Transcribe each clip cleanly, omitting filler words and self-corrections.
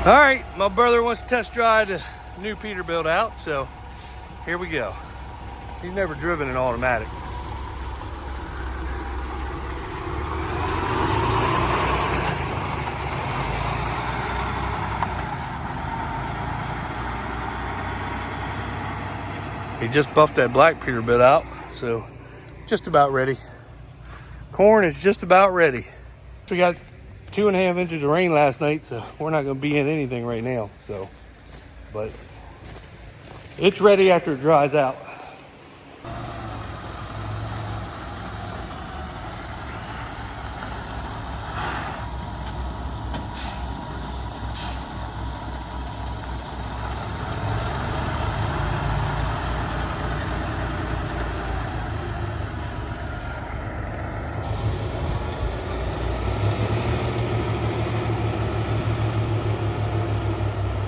All right, my brother wants to test drive the new Peterbilt out, so here we go. He's never driven an automatic. He just buffed that black Peterbilt out, so just about ready. Corn is just about ready. We got 2.5 inches of rain last night, so we're not gonna be in anything right now. So, but it's ready after it dries out.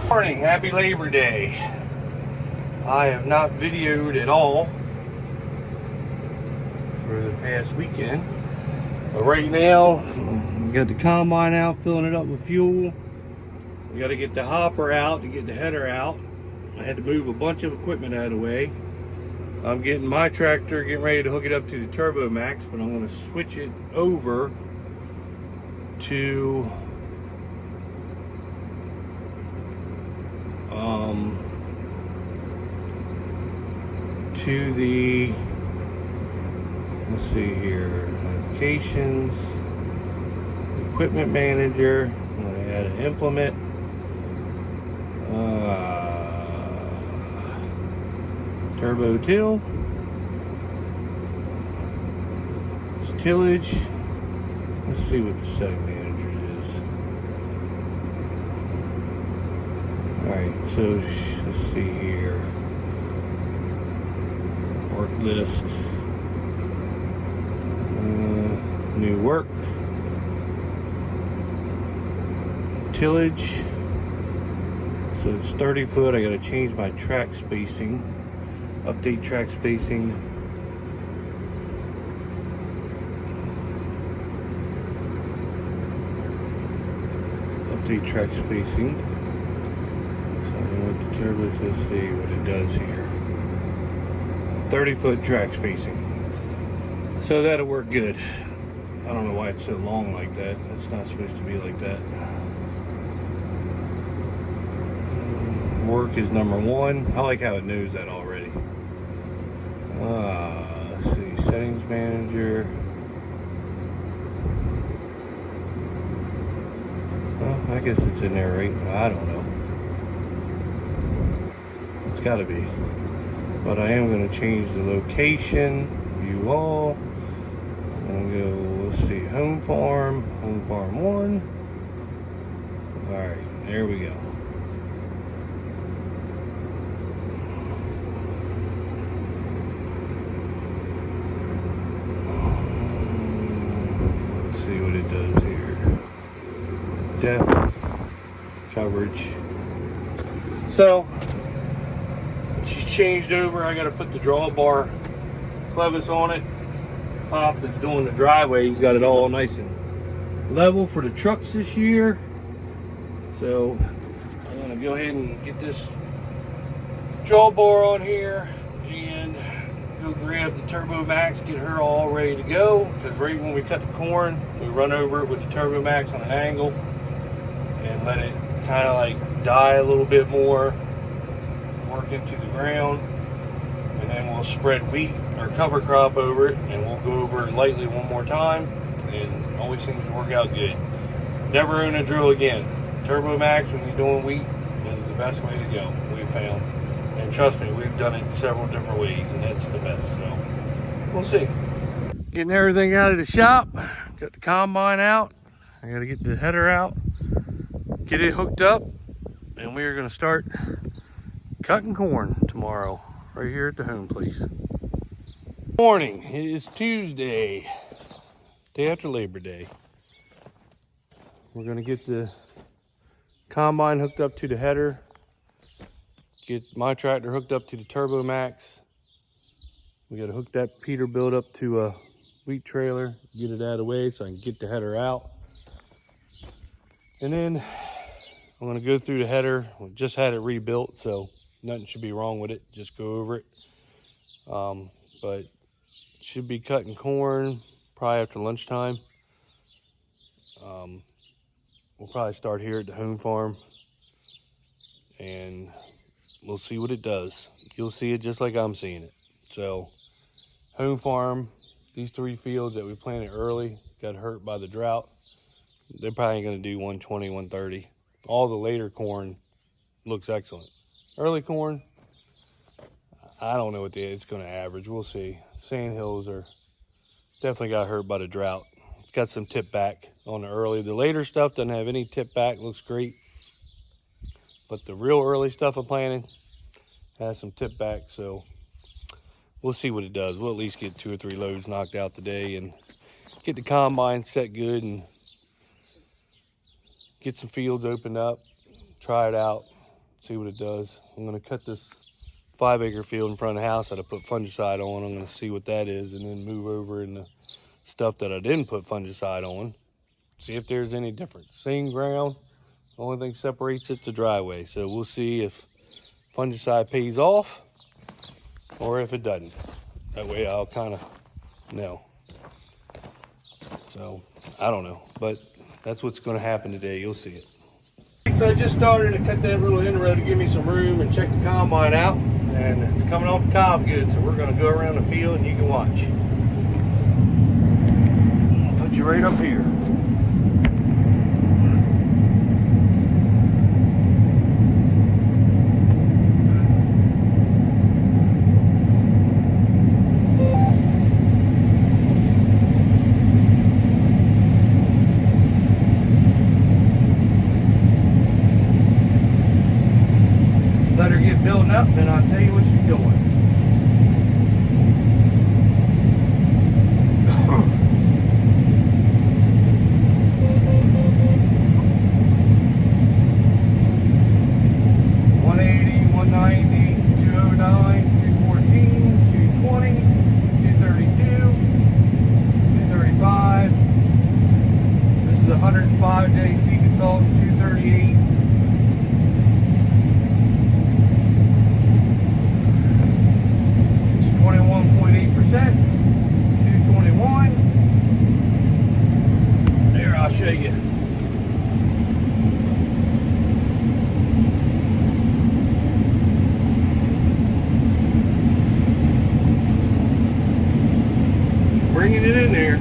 Morning, happy Labor Day. I have not videoed at all for the past weekend, but right now we got the combine out, filling it up with fuel. We got to get the hopper out to get the header out. I had to move a bunch of equipment out of the way. I'm getting my tractor, getting ready to hook it up to the Turbo Max, but I'm going to switch it over to the, let's see here, notifications, equipment manager. I'm going to add an implement, turbo till, it's tillage. Let's see what the setting manager is. Alright, so let's see here. Work list. New work. Tillage. So it's 30 foot. I gotta change my track spacing. Update track spacing. Update track spacing. So I know what the turbo says. Let's see what it does here. 30 foot track spacing. So that'll work good. I don't know why it's so long like that. It's not supposed to be like that. Work is number 1. I like how it knows that already. Let's see, settings manager. Well, I guess it's in there, right? I don't know. It's gotta be. But I am going to change the location, view all. I'm going to go, let's see, home farm 1. Alright, there we go. Let's see what it does here. Depth, coverage. So, she's changed over. I got to put the drawbar clevis on it. Pop is doing the driveway. He's got it all nice and level for the trucks this year. So I'm going to go ahead and get this drawbar on here and go grab the Turbo Max, get her all ready to go. Because right when we cut the corn, we run over it with the Turbo Max on an angle and let it kind of like die a little bit more. Work into the ground, and then we'll spread wheat or cover crop over it, and we'll go over it lightly one more time, and always seems to work out good. Never own a drill again. Turbo Max when you're doing wheat is the best way to go, we've found. And trust me, we've done it several different ways, and that's the best, so we'll see. Getting everything out of the shop, got the combine out, I gotta get the header out, get it hooked up, and we are gonna start cutting corn tomorrow, right here at the home place. Morning, it is Tuesday, day after Labor Day. We're gonna get the combine hooked up to the header, get my tractor hooked up to the Turbo Max. We gotta hook that Peterbilt up to a wheat trailer, get it out of the way so I can get the header out. And then I'm gonna go through the header. We just had it rebuilt, so nothing should be wrong with it. Just go over it. But should be cutting corn probably after lunchtime. We'll probably start here at the home farm and we'll see what it does. You'll see it just like I'm seeing it. So home farm, these 3 fields that we planted early got hurt by the drought. They're probably going to do 120, 130. All the later corn looks excellent. Early corn, I don't know what it's going to average. We'll see. Sandhills are definitely got hurt by the drought. It's got some tip back on the early. The later stuff doesn't have any tip back. Looks great. But the real early stuff I'm planting has some tip back. So we'll see what it does. We'll at least get 2 or 3 loads knocked out today and get the combine set good and get some fields opened up, try it out, see what it does. I'm going to cut this 5-acre field in front of the house that I put fungicide on. I'm going to see what that is and then move over in the stuff that I didn't put fungicide on, see if there's any difference. Same ground, the only thing separates it's the driveway. So we'll see if fungicide pays off or if it doesn't. That way I'll kind of know. So I don't know, but that's what's going to happen today. You'll see it. So I just started to cut that little inroad to give me some room and check the combine out, and it's coming off the cob good. So we're going to go around the field and you can watch. I'll put you right up here. Let her get building up, then I'll tell you what she's doing. Bringing it in there.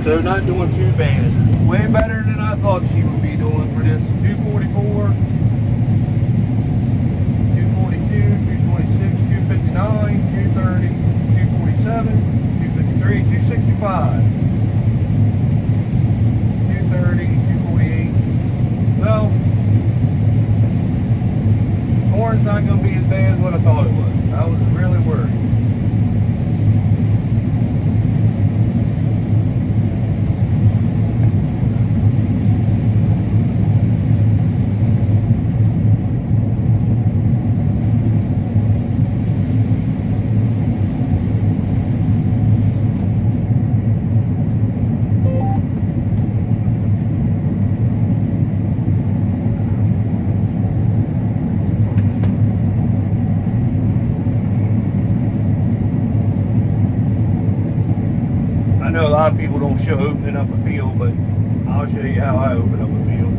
So not doing too bad. Way better than I thought she would be doing for this 244, 242, 226, 259, 230, 247, 253, 265. 230, 248. So, corn's not going to be as bad as what I thought it was. I was really worried. I know a lot of people don't show opening up a field, but I'll show you how I open up a field.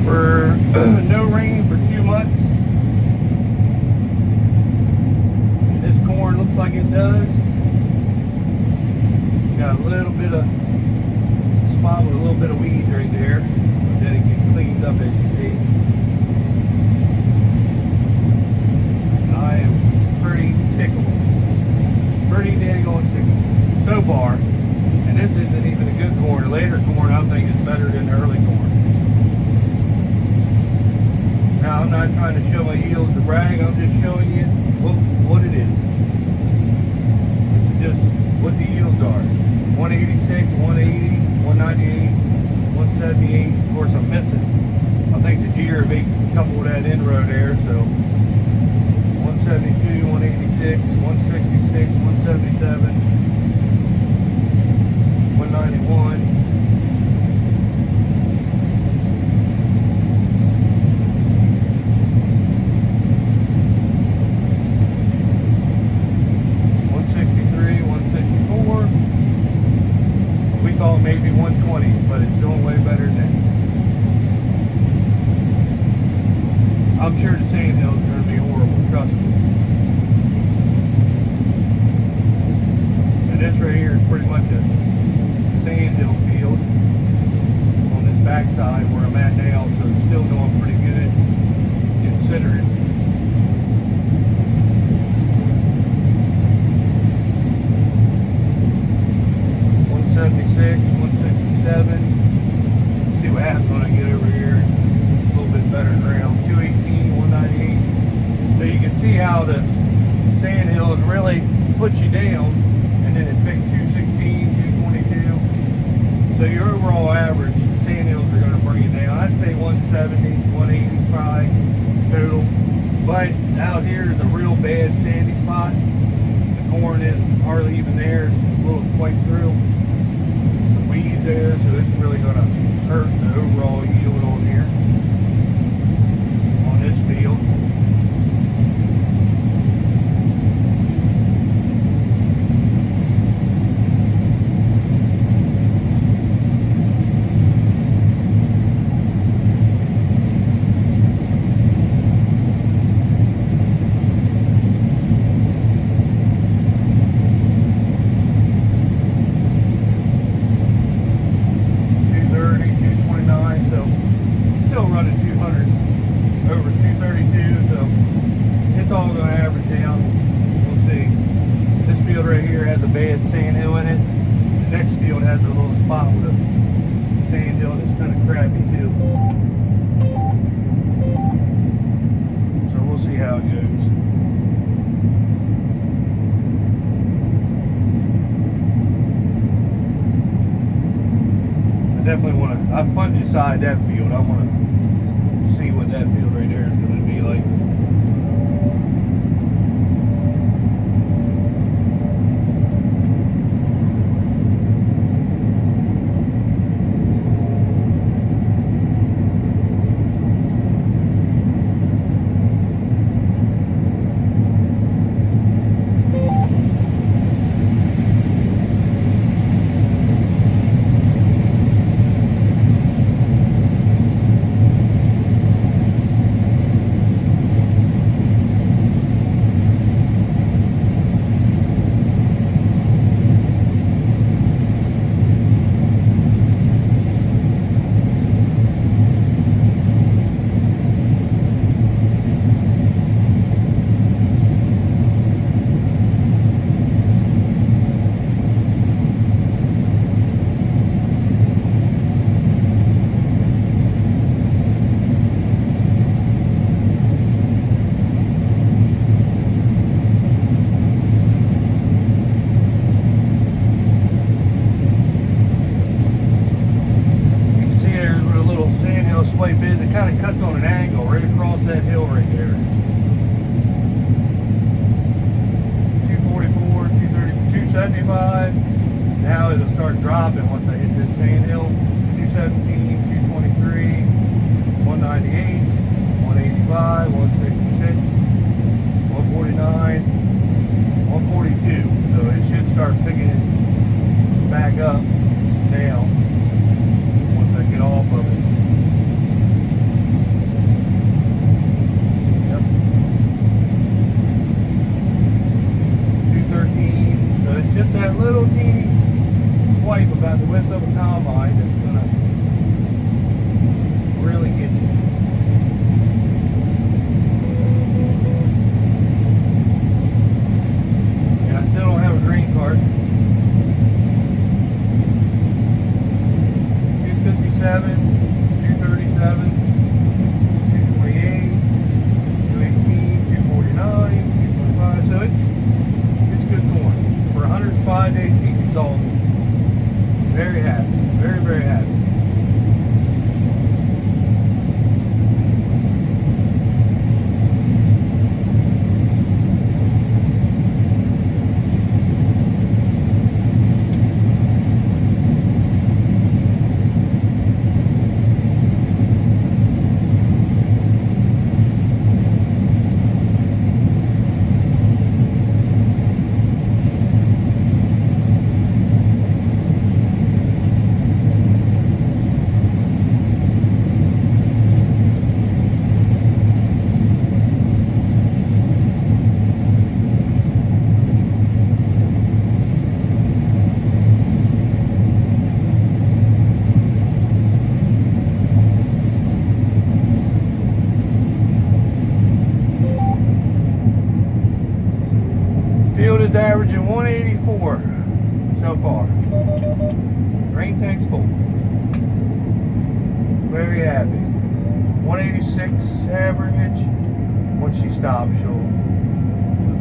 For no rain for 2 months. Looks like it does. Got a little bit of spot with a little bit of weeds right there, but then it gets cleaned up as you see. I am pretty tickled. Pretty daggone tickled so far. And this isn't even a good corn. The later corn, I think, is better than the early corn. Now, I'm not trying to show my yields to brag. I'm just showing you what it is. This is just what the yields are. 186, 180, 198, 178. Of course, I'm missing. I think the deer have ate a couple of that inroad there, so 172, 186, 166, 177, 191. 163, 164. We thought maybe 120, but it's doing way better than that. I'm sure the sand hill is going to be horrible, trust me. And this right here is pretty much a sand hill field on this backside where I'm at now, so it's still doing pretty good considering. .176, 167. See what happens when I get over here. A little bit better ground. 218, 198. So you can see how the sand hills really put you down, and then it picked 216, 222. So your overall average sand hills are going to bring you down. I'd say 170, 185 total. But out here is a real bad sandy spot. The corn isn't hardly even there. It's just a little quite through. Some weeds there, so it's really going to hurt the overall yield on here. On this field. Right here has a bad sand hill in it. The next field has a little spot with a sand hill that's kind of crappy too. So we'll see how it goes. I definitely want to, I fungicide that field. I want to see what that field right there is going to be like. Swipe is, it kind of cuts on an angle right across that hill right there. 244, 230, 275. Now it'll start dropping once I hit this sand hill. 217, 223, 198, 185, 166, 149, 142. So it should start picking it back up now once I get off of it. 213. So it's just that little teeny swipe about the width of a combine that's gonna really get you. And I still don't have a green card. 237, 228, 218, 249, 225. So it's good corn. For 105 days season, it's all good. Very happy. Very, very happy. Field is averaging 184 so far. Rain tank's full. Very happy. 186 average. Once she stops, she'll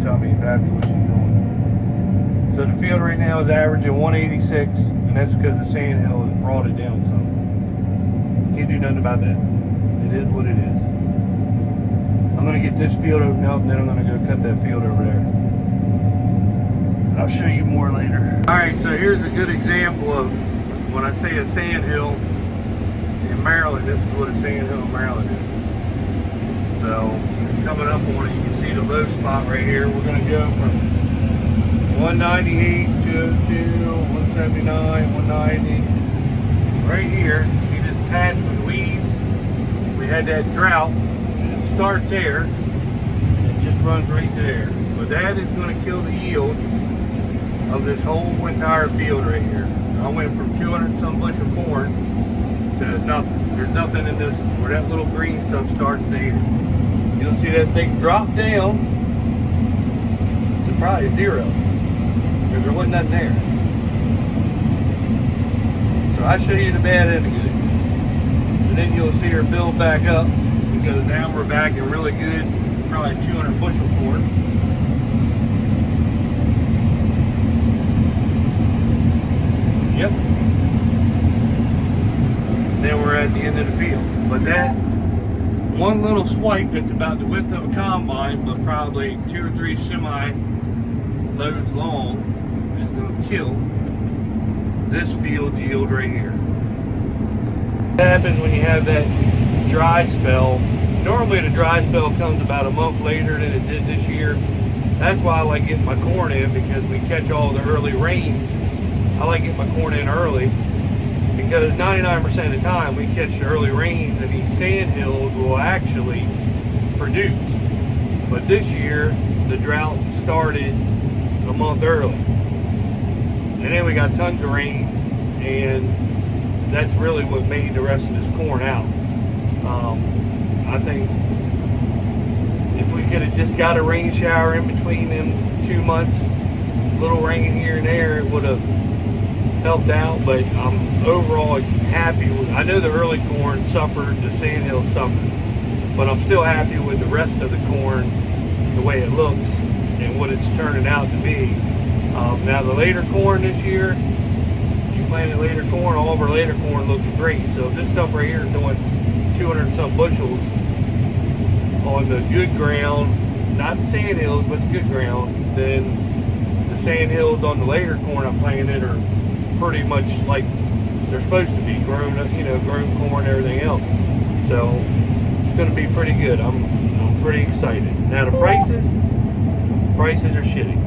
tell me exactly what she's doing. So the field right now is averaging 186, and that's because the sand hill has brought it down some. Can't do nothing about that. It is what it is. I'm gonna get this field opened up, and then I'm gonna go cut that field over there. I'll show you more later. All right, so here's a good example of when I say a sand hill in Maryland, this is what a sand hill in Maryland is. So coming up on it, you can see the low spot right here. We're gonna go from 198, 202, 179, 190. Right here, see this patch with weeds? We had that drought, and it starts there, and it just runs right there. But that is gonna kill the yield of this whole entire field right here. I went from 200 some bushel corn to nothing. There's nothing in this where that little green stuff starts there. You'll see that thing drop down to probably zero because there wasn't nothing there. So I'll show you the bad and the good. And then you'll see her build back up because now we're back in really good, probably 200 bushel corn. Yep. Then we're at the end of the field. But that one little swipe that's about the width of a combine, but probably 2 or 3 semi loads long, is going to kill this field's yield right here. What happens when you have that dry spell? Normally the dry spell comes about a month later than it did this year. That's why I like getting my corn in, because we catch all the early rains. I like getting my corn in early because 99% of the time we catch the early rains and these sand hills will actually produce. But this year the drought started a month early, and then we got tons of rain, and that's really what made the rest of this corn out. I think if we could have just got a rain shower in between them 2 months, little rain here and there, it would have helped out. But I'm overall happy with, I know the early corn suffered, the sand hill suffered, but I'm still happy with the rest of the corn, the way it looks and what it's turning out to be. Now the later corn this year, you planted later corn, all of our later corn looks great. So if this stuff right here is doing 200 and some bushels on the good ground, not the sand hills, but the good ground, then the sand hills on the later corn I planted are pretty much like they're supposed to be, grown, grown corn and everything else. So it's going to be pretty good. I'm pretty excited. Now the prices are shitty,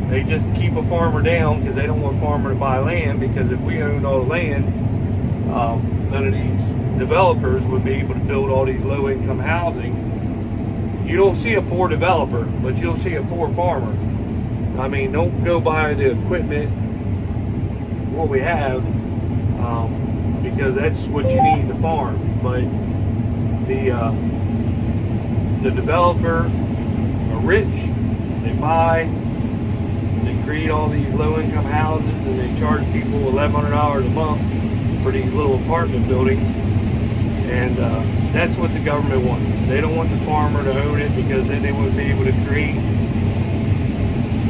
They just keep a farmer down because they don't want a farmer to buy land, because if we owned all the land, none of these developers would be able to build all these low-income housing. You don't see a poor developer, but you'll see a poor farmer. I mean, don't go buy the equipment, what we have, because that's what you need to farm. But the developer are rich, they buy, they create all these low-income houses, and they charge people $1,100 a month for these little apartment buildings. And that's what the government wants. They don't want the farmer to own it, because then they wouldn't be able to create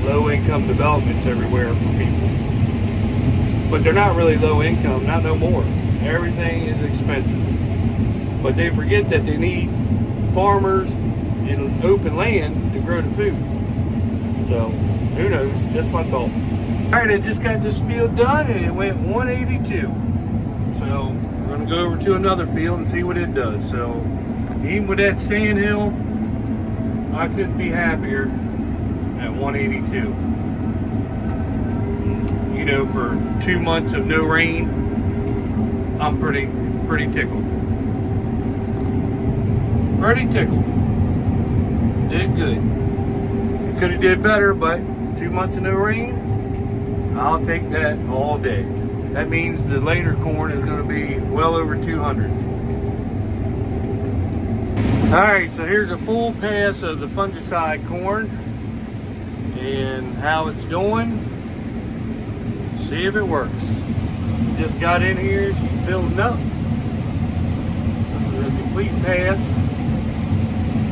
low-income developments everywhere for people. But they're not really low income, not no more. Everything is expensive. But they forget that they need farmers in open land to grow the food. So, who knows? Just my thought. Alright, I just got this field done and it went 182. So, we're going to go over to another field and see what it does. So, even with that sand hill, I couldn't be happier at 182. You know, for 2 months of no rain, I'm pretty tickled. Pretty tickled. Did good. Could have did better, but 2 months of no rain, I'll take that all day. That means the later corn is going to be well over 200. Alright, so here's a full pass of the fungicide corn and how it's doing. See if it works. Just got in here, she's building up. This is a complete pass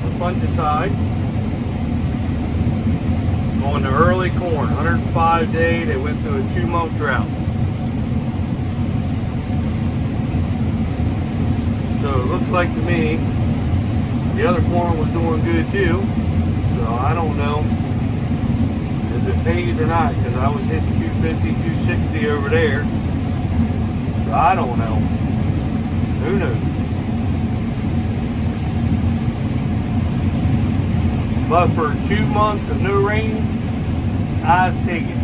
of fungicide on the early corn. 105 day, they went through a 2-month drought. So it looks like to me the other corn was doing good too. So I don't know if it pays or not, because I was hitting 250, 260 over there. So I don't know. Who knows? But for 2 months of no rain, I's take it.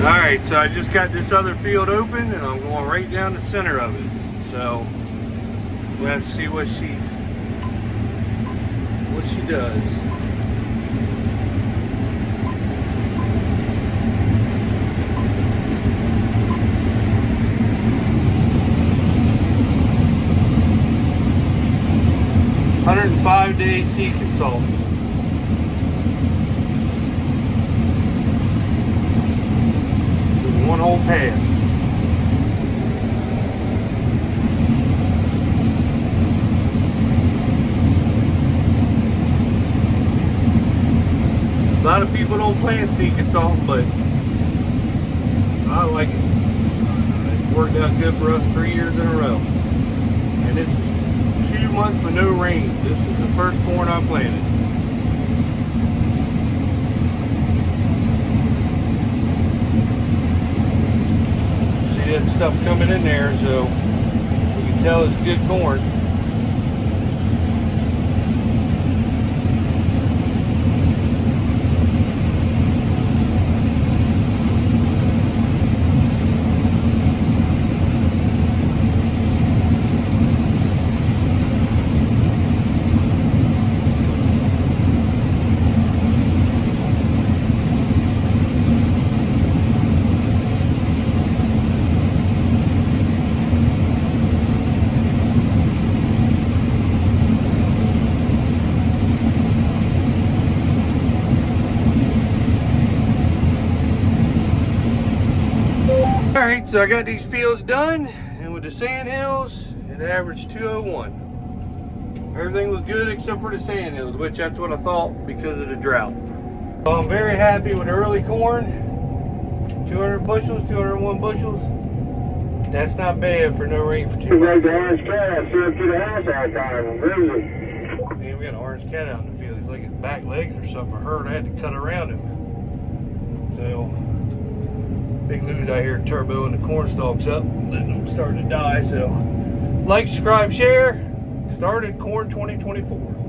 Alright, so I just got this other field open and I'm going right down the center of it. So we'll have to see what she does. $105-day seed consultant. One whole pass. A lot of people don't plant seed consultant, but I like it. It's worked out good for us 3 years in a row. And this is 2 months with no rain. This is the first corn I planted. See that stuff coming in there, so you can tell it's good corn. Alright, so I got these fields done, and with the sand hills, it averaged 201. Everything was good except for the sand hills, which that's what I thought because of the drought. So I'm very happy with early corn. 200 bushels, 201 bushels. That's not bad for no rain for 2 months. Yeah, we got an orange cat out in the field. He's like his back legs or something are hurt. I had to cut around him. So Big Lou's out here turboing the corn stalks up, letting them start to die. So like, subscribe, share. Started Corn 2024.